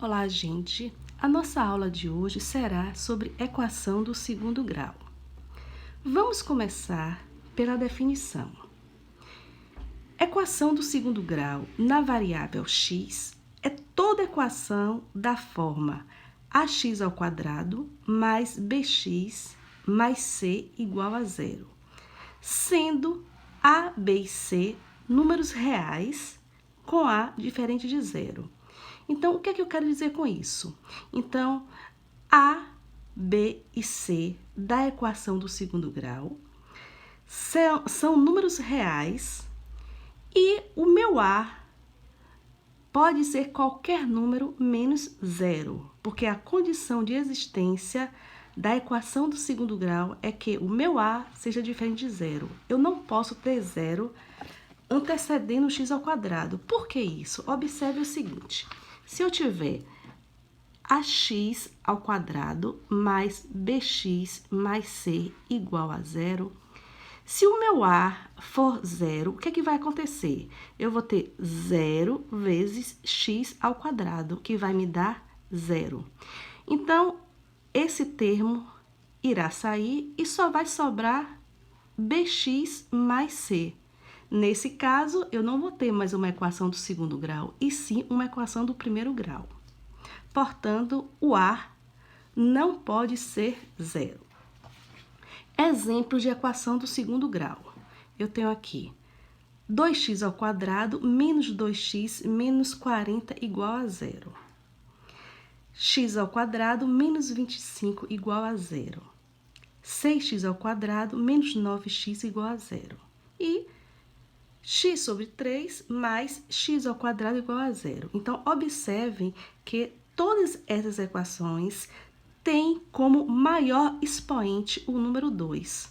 Olá, gente! A nossa aula de hoje será sobre equação do segundo grau. Vamos começar pela definição. Equação do segundo grau na variável x é toda equação da forma ax ao quadrado mais bx mais c igual a zero, sendo a, b e c números reais com a diferente de zero. Então, o que é que eu quero dizer com isso? Então, A, B e C da equação do segundo grau são números reais e o meu A pode ser qualquer número menos zero, porque a condição de existência da equação do segundo grau é que o meu A seja diferente de zero. Eu não posso ter zero antecedendo o x ao quadrado. Por que isso? Observe o seguinte. Se eu tiver ax ao quadrado mais bx mais c igual a zero, se o meu A for zero, o que é que vai acontecer? Eu vou ter zero vezes x ao quadrado, que vai me dar zero. Então, esse termo irá sair e só vai sobrar bx mais c. Nesse caso, eu não vou ter mais uma equação do segundo grau, e sim uma equação do primeiro grau. Portanto, o A não pode ser zero. Exemplos de equação do segundo grau. Eu tenho aqui 2x ao quadrado menos 2x menos 40 igual a zero. X ao quadrado menos 25 igual a zero. 6x ao quadrado menos 9x igual a zero. E x sobre 3 mais x ao quadrado igual a zero. Então, observem que todas essas equações têm como maior expoente o número 2.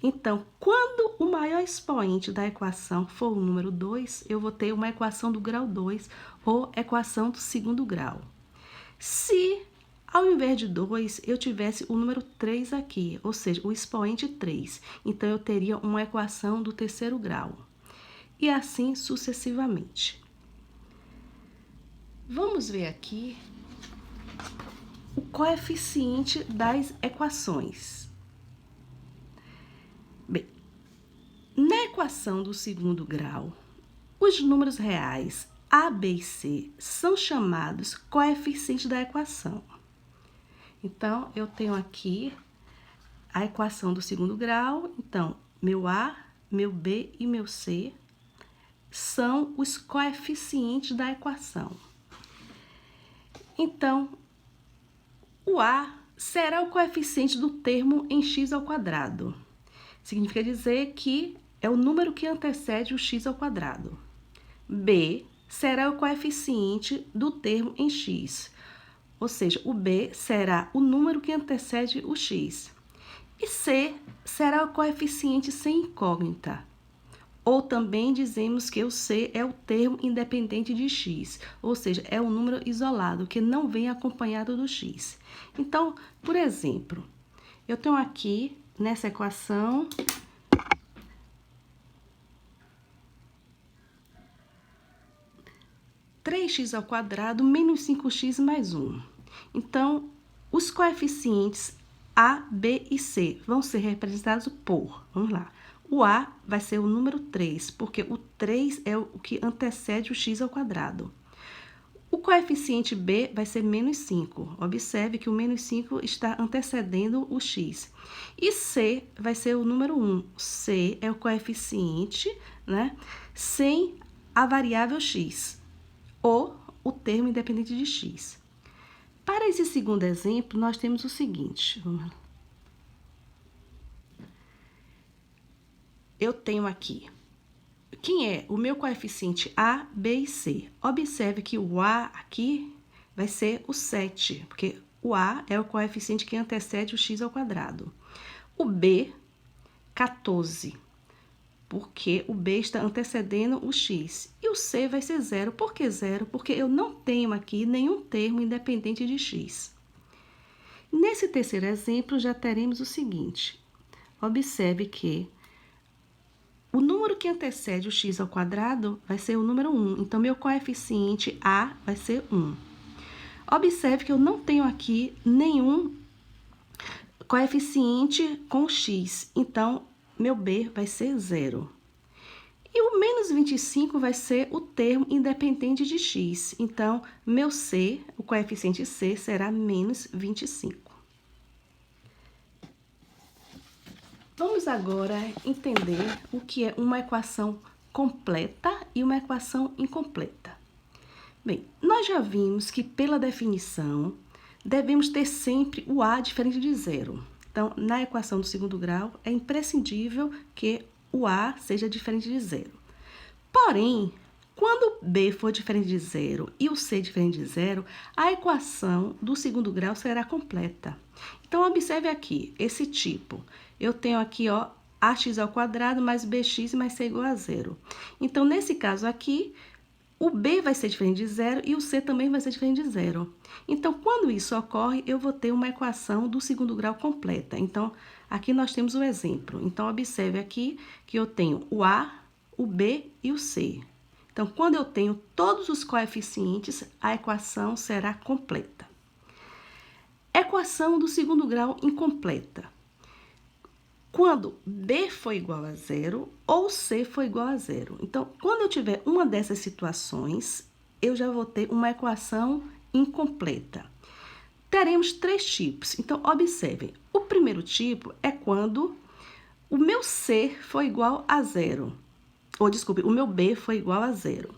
Então, quando o maior expoente da equação for o número 2, eu vou ter uma equação do grau 2 ou equação do segundo grau. Se, ao invés de 2, eu tivesse o número 3 aqui, ou seja, o expoente 3, então eu teria uma equação do terceiro grau. E assim sucessivamente. Vamos ver aqui o coeficiente das equações. Bem, na equação do segundo grau, os números reais A, B e C são chamados coeficientes da equação. Então, eu tenho aqui a equação do segundo grau. Então, meu A, meu B e meu C são os coeficientes da equação. Então, o A será o coeficiente do termo em x ao quadrado. Significa dizer que é o número que antecede o x ao quadrado. B será o coeficiente do termo em x, ou seja, o B será o número que antecede o x. E C será o coeficiente sem incógnita. Ou também dizemos que o C é o termo independente de x, ou seja, é um número isolado, que não vem acompanhado do x. Então, por exemplo, eu tenho aqui, nessa equação, (3x ao quadrado menos 5x mais 1. Então, os coeficientes A, B e C vão ser representados por, vamos lá, o A vai ser o número 3, porque o 3 é o que antecede o x ao quadrado. O coeficiente B vai ser menos 5. Observe que o menos 5 está antecedendo o x. E C vai ser o número 1. C é o coeficiente, né, sem a variável x, ou o termo independente de x. Para esse segundo exemplo, nós temos o seguinte. Eu tenho aqui, quem é o meu coeficiente A, B e C? Observe que o A aqui vai ser o 7, porque o A é o coeficiente que antecede o x ao quadrado. O B, 14, porque o B está antecedendo o x. E o C vai ser 0. Por que 0? Porque eu não tenho aqui nenhum termo independente de x. Nesse terceiro exemplo, já teremos o seguinte. Observe que o número que antecede o x ao quadrado vai ser o número 1. Então, meu coeficiente A vai ser 1. Observe que eu não tenho aqui nenhum coeficiente com x, então meu b vai ser 0. E o menos 25 vai ser o termo independente de x, então meu c, o coeficiente c, será menos 25. Vamos agora entender o que é uma equação completa e uma equação incompleta. Bem, nós já vimos que pela definição devemos ter sempre o a diferente de zero. Então, na equação do segundo grau, é imprescindível que o a seja diferente de zero. Porém, quando o b for diferente de zero e o c diferente de zero, a equação do segundo grau será completa. Então, observe aqui, esse tipo. Eu tenho aqui, ó, ax ao quadrado mais bx mais c igual a zero. Então, nesse caso aqui, o b vai ser diferente de zero e o c também vai ser diferente de zero. Então, quando isso ocorre, eu vou ter uma equação do segundo grau completa. Então, aqui nós temos o exemplo. Então, observe aqui que eu tenho o a, o b e o c. Então, quando eu tenho todos os coeficientes, a equação será completa. Equação do segundo grau incompleta. Quando b for igual a zero ou c for igual a zero. Então, quando eu tiver uma dessas situações, eu já vou ter uma equação incompleta. Teremos três tipos. Então, observem. O primeiro tipo é quando o meu c for igual a zero. Ou, desculpe, o meu b for igual a zero.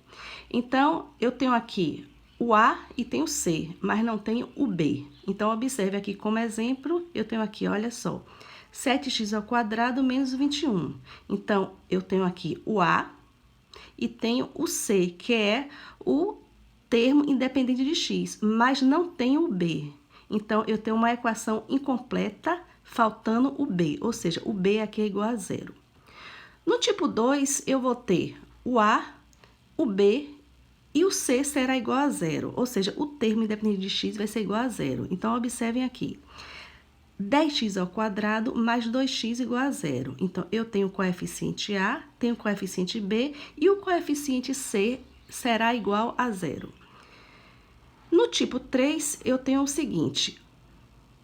Então, eu tenho aqui o a e tenho o c, mas não tenho o b. Então, observe aqui como exemplo, eu tenho aqui, olha só, 7x ao quadrado menos 21. Então, eu tenho aqui o a e tenho o c, que é o termo independente de x, mas não tenho o b. Então, eu tenho uma equação incompleta, faltando o b, ou seja, o b aqui é igual a zero. No tipo 2, eu vou ter o a, o b e o c será igual a zero, ou seja, o termo independente de x vai ser igual a zero. Então, observem aqui. 10x ao quadrado mais 2x igual a zero. Então, eu tenho o coeficiente a, tenho o coeficiente b e o coeficiente c será igual a zero. No tipo 3, eu tenho o seguinte,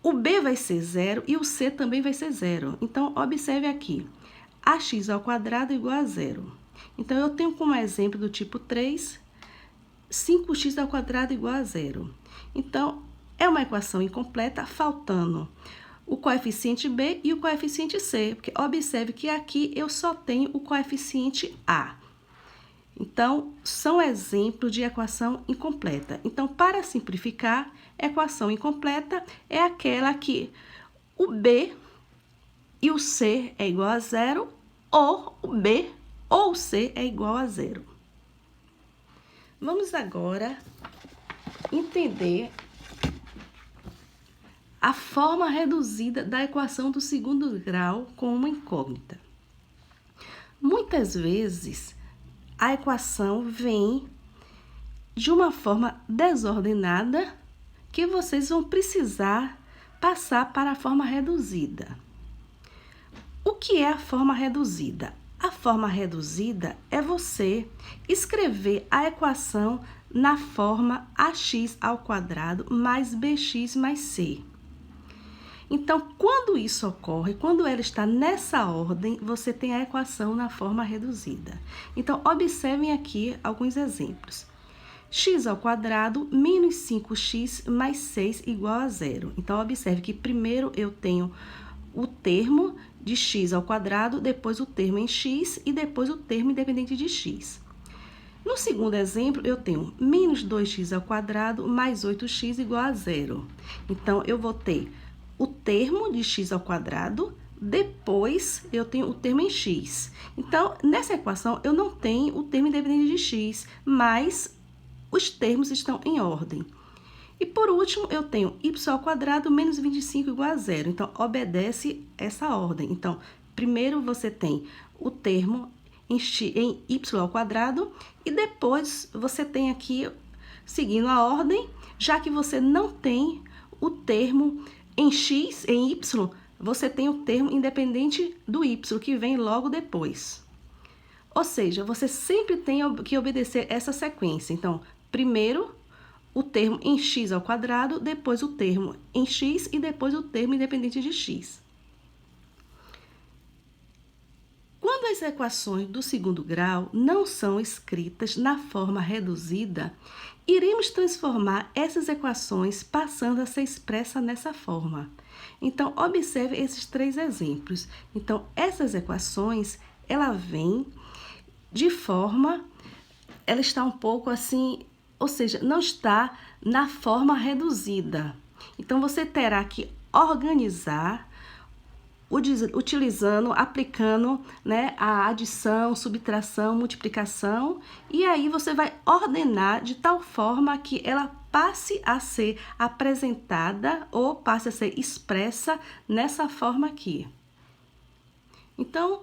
o b vai ser zero e o c também vai ser zero. Então, observe aqui, ax ao quadrado igual a zero. Então, eu tenho como exemplo do tipo 3, 5x ao quadrado igual a zero. Então, é uma equação incompleta, faltando o coeficiente b e o coeficiente c, porque observe que aqui eu só tenho o coeficiente a. Então, são exemplos de equação incompleta. Então, para simplificar, equação incompleta é aquela que o b e o c é igual a zero, ou o b ou o c é igual a zero. Vamos agora entender a forma reduzida da equação do segundo grau com uma incógnita. Muitas vezes, a equação vem de uma forma desordenada que vocês vão precisar passar para a forma reduzida. O que é a forma reduzida? A forma reduzida é você escrever a equação na forma ax ao quadrado mais bx mais c. Então, quando isso ocorre, quando ela está nessa ordem, você tem a equação na forma reduzida. Então, observem aqui alguns exemplos. X ao quadrado menos 5x mais 6 igual a zero. Então, observe que primeiro eu tenho o termo de x ao quadrado, depois o termo em x e depois o termo independente de x. No segundo exemplo, eu tenho menos 2x ao quadrado mais 8x igual a zero. Então, eu vou ter o termo de x ao quadrado, depois eu tenho o termo em x. Então, nessa equação, eu não tenho o termo independente de x, mas os termos estão em ordem. E por último, eu tenho y ao quadrado menos 25 igual a zero. Então, obedece essa ordem. Então, primeiro você tem o termo em y ao quadrado e depois você tem aqui, seguindo a ordem, já que você não tem o termo em x, em y, você tem o termo independente do y, que vem logo depois. Ou seja, você sempre tem que obedecer essa sequência. Então, primeiro o termo em x ao quadrado, depois o termo em x e depois o termo independente de x. Quando as equações do segundo grau não são escritas na forma reduzida, iremos transformar essas equações passando a ser expressa nessa forma. Então, observe esses 3 exemplos. Então, essas equações, ela vem de forma, ela está um pouco assim, ou seja, não está na forma reduzida. Então, você terá que organizar utilizando, aplicando, né, a adição, subtração, multiplicação, e aí você vai ordenar de tal forma que ela passe a ser apresentada ou passe a ser expressa nessa forma aqui. Então,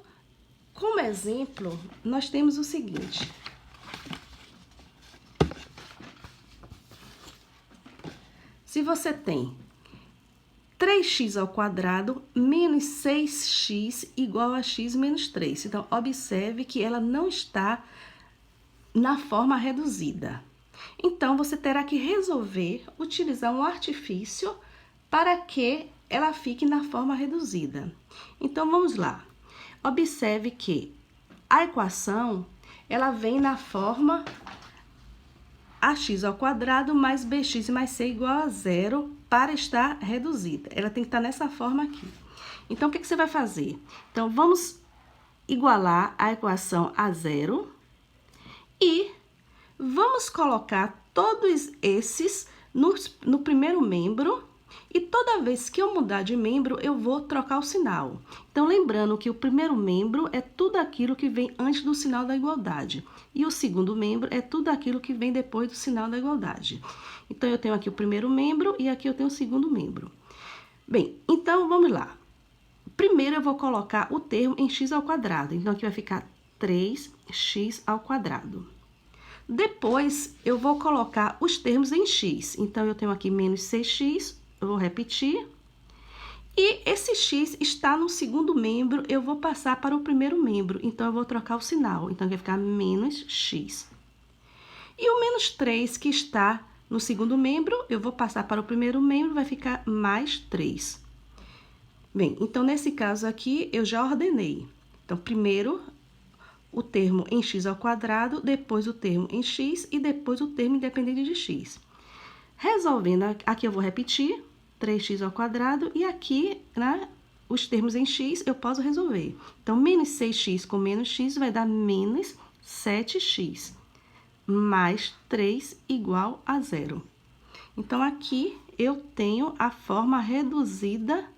como exemplo, nós temos o seguinte. Se você tem 3x ao quadrado menos 6x igual a x menos 3. Então, observe que ela não está na forma reduzida. Então, você terá que resolver utilizar um artifício para que ela fique na forma reduzida. Então, vamos lá. Observe que a equação, ela vem na forma ax ao quadrado mais bx mais c igual a 0 para estar reduzida. Ela tem que estar nessa forma aqui. Então, o que você vai fazer? Então, vamos igualar a equação a 0 e vamos colocar todos esses no primeiro membro. E toda vez que eu mudar de membro, eu vou trocar o sinal. Então, lembrando que o primeiro membro é tudo aquilo que vem antes do sinal da igualdade. E o segundo membro é tudo aquilo que vem depois do sinal da igualdade. Então, eu tenho aqui o primeiro membro e aqui eu tenho o segundo membro. Bem, então, vamos lá. Primeiro, eu vou colocar o termo em x ao quadrado. Então, aqui vai ficar 3x ao quadrado. Depois, eu vou colocar os termos em x. Então, eu tenho aqui menos 6x. Eu vou repetir. E esse x está no segundo membro, eu vou passar para o primeiro membro. Então, eu vou trocar o sinal. Então, vai ficar menos x. E o menos 3 que está no segundo membro, eu vou passar para o primeiro membro, vai ficar mais 3. Bem, então, nesse caso aqui, eu já ordenei. Então, primeiro, o termo em x ao quadrado, depois o termo em x e depois o termo independente de x. Resolvendo, aqui eu vou repetir. 3x ao quadrado, e aqui, né, os termos em x eu posso resolver. Então, menos 6x com menos x vai dar menos 7x, mais 3 igual a 0. Então, aqui eu tenho a forma reduzida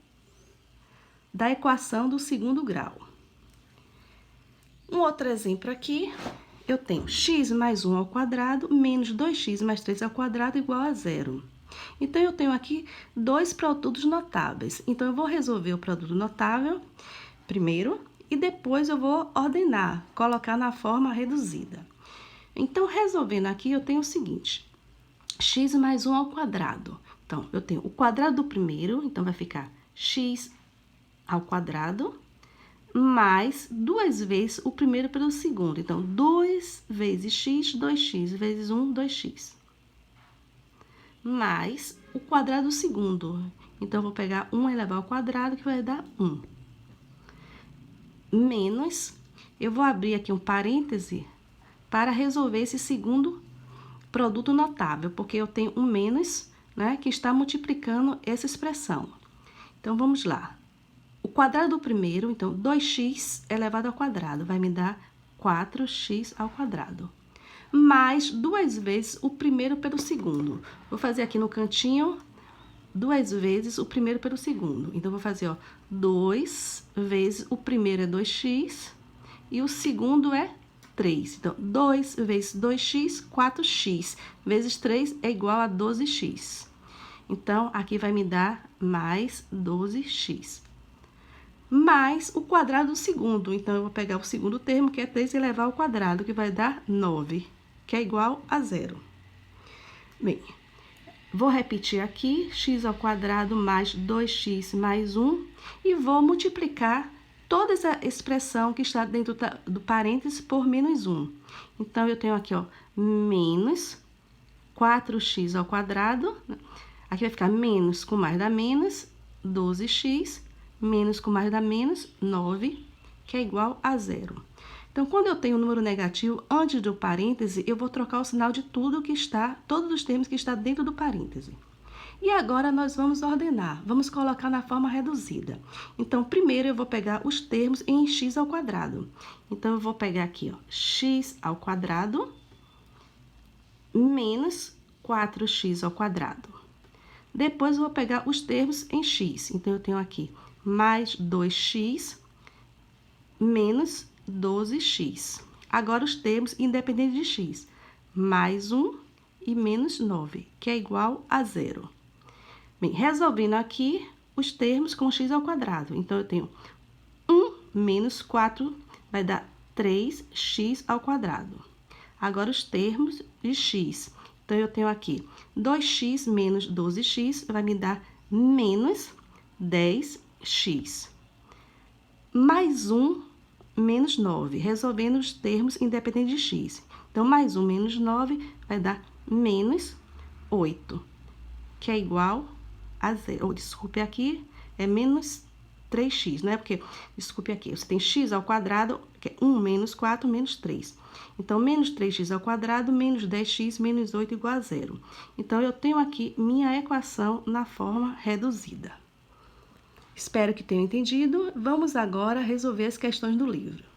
da equação do segundo grau. Um outro exemplo aqui, eu tenho x mais 1 ao quadrado menos 2x mais 3 ao quadrado igual a 0. Então, eu tenho aqui 2 produtos notáveis. Então, eu vou resolver o produto notável primeiro e depois eu vou ordenar, colocar na forma reduzida. Então, resolvendo aqui, eu tenho o seguinte, x mais 1 ao quadrado. Então, eu tenho o quadrado do primeiro, então vai ficar x ao quadrado, mais 2 vezes o primeiro pelo segundo. Então, 2 vezes x, 2x, vezes 1, 2x. Mais o quadrado do segundo. Então, eu vou pegar 1 elevado ao quadrado, que vai dar 1. Menos, eu vou abrir aqui um parêntese para resolver esse segundo produto notável, porque eu tenho um menos, né, que está multiplicando essa expressão. Então, vamos lá. O quadrado do primeiro, então, 2x elevado ao quadrado, vai me dar 4x ao quadrado. Mais 2 vezes o primeiro pelo segundo. Vou fazer aqui no cantinho 2 vezes o primeiro pelo segundo. Então, vou fazer, ó, 2 vezes o primeiro é 2x e o segundo é 3. Então, 2 vezes 2x, 4x, vezes 3 é igual a 12x. Então, aqui vai me dar mais 12x. Mais o quadrado do segundo. Então, eu vou pegar o segundo termo, que é 3 elevado ao quadrado, que vai dar 9, que é igual a 0. Bem, vou repetir aqui, x ao quadrado mais 2x mais 1, e vou multiplicar toda essa expressão que está dentro do parênteses por menos 1. Então, eu tenho aqui, ó, menos 4x ao quadrado, aqui vai ficar menos com mais dá menos, 12x, menos com mais dá menos, 9, que é igual a 0. Então, quando eu tenho um número negativo, antes do parêntese, eu vou trocar o sinal de tudo que está, todos os termos que está dentro do parêntese. E agora, nós vamos ordenar, vamos colocar na forma reduzida. Então, primeiro eu vou pegar os termos em x ao quadrado. Então, eu vou pegar aqui, ó, x ao quadrado menos 4x ao quadrado. Depois, eu vou pegar os termos em x. Então, eu tenho aqui mais 2x menos 12x. Agora, os termos independentes de x. Mais 1 e menos 9, que é igual a 0. Bem, resolvendo aqui os termos com x ao quadrado. Então, eu tenho 1 menos 4 vai dar 3x ao quadrado. Agora, os termos de x. Então, eu tenho aqui 2x menos 12x vai me dar menos 10x. Mais 1 menos 9, resolvendo os termos independentes de x. Então, mais 1 menos 9 vai dar menos 8, que é igual a 0. Ou, desculpe, aqui é menos 3x, né? Porque, desculpe aqui, você tem x ao quadrado, que é 1 menos 4 menos 3. Então, menos 3x ao quadrado, menos 10x, menos 8 igual a 0. Então, eu tenho aqui minha equação na forma reduzida. Espero que tenham entendido. Vamos agora resolver as questões do livro.